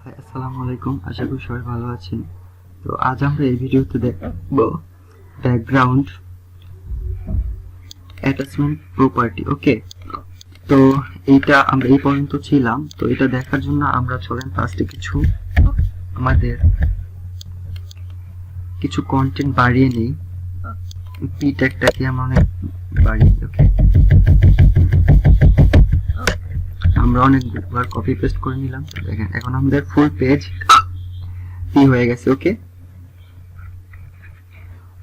High আসসালামু আলাইকুম, আশা করি সবাই ভালো আছেন। তো আজ আমরা এই ভিডিওতে দেখব ব্যাকগ্রাউন্ড অ্যাটাচমেন্ট প্রপার্টি। ওকে, তো এইটা আমরা এই পর্যন্ত ছিলাম। তো এটা দেখার জন্য আমরা চলেন ফার্স্টে আমাদের কিছু কন্টেন্ট বাড়িয়ে নিই। পি ট্যাগটাকে আমরা অনেক বাড়িয়ে দিই। ওকে, আমরা অনেকবার কপি পেস্ট করে নিলাম। দেখেন এখন আমাদের ফুল পেজ পি হয়ে গেছে। ওকে,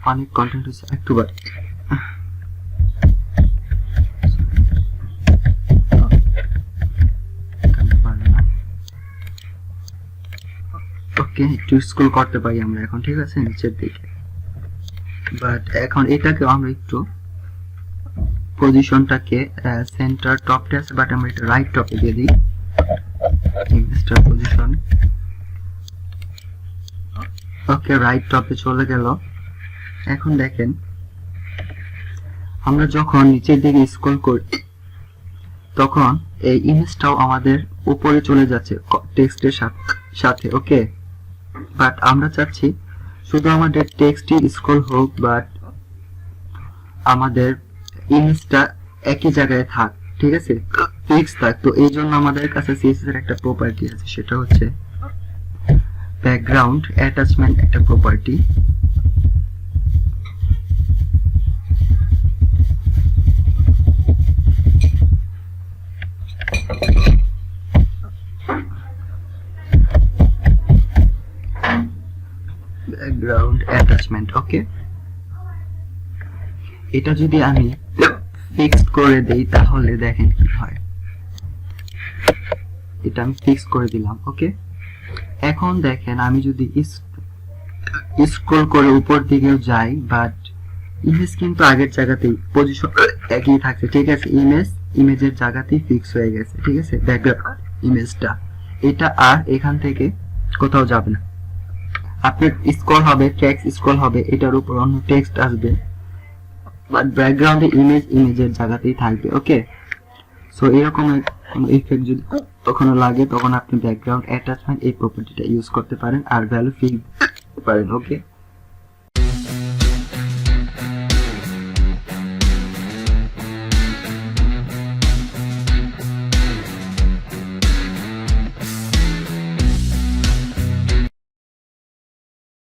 অনেক কন্টেন্ট হচ্ছে একটু বার ওকে, একটু স্ক্রল করতে পারি আমরা এখন, ঠিক আছে, নিচের দিকে। বাট এখন এটাকে আমরা একটু পজিশনটাকে সেন্টার টপে আছে, বাট আমরা এটা রাইট টপে দিয়ে দিই ইমেজটার পজিশন। ওকে, রাইট টপে চলে গেল। এখন দেখেন আমরা যখন নিচের দিকে স্ক্রল করি তখন এই ইমেজটাও আমাদের উপরে চলে যাচ্ছে টেক্সটের সাথে। ওকে, বাট আমরা চাচ্ছি শুধু আমাদের টেক্সটই স্ক্রল হোক, বাট আমাদের ইমেজটা একই জায়গায় থাক, ঠিক আছে, ফিক্স থাক। তো এই জন্য আমাদের কাছে সিএসএস এর একটা প্রপার্টি আছে, সেটা হচ্ছে ব্যাকগ্রাউন্ড অ্যাটাচমেন্ট একটা প্রপার্টি। Background attachment. ওকে, এটা যদি আমি ফিক্সড করে দেই তাহলে দেখেন কি হয়। এটা আমি ফিক্স করে দিলাম। ওকে, এখন দেখেন আমি যদি স্ক্রল করে উপর দিকেও যাই, বাট ইমেজ কিন্তু আগের জায়গাতেই পজিশন একই থাকছে, ঠিক আছে, ইমেজের জায়গাতেই ফিক্স হয়ে গেছে, ঠিক আছে, ব্যাকগ্রাউন্ড ইমেজটা। এটা আর এখান থেকে কোথাও যাবে না। আপনার স্ক্রল হবে, টেক্সট স্ক্রল হবে, এটার উপর অন্য টেক্সট আসবে, বাট ব্যাকগ্রাউন্ডে ইমেজের জায়গাতেই থাকবে। ওকে, সো এরকম কোনো ইফেক্ট যদি কখনো লাগে তখন আপনি ব্যাকগ্রাউন্ড অ্যাটাচমেন্ট এই প্রপার্টিটা ইউজ করতে পারেন আর ভ্যালু ফিক্স করতে পারেন। ওকে,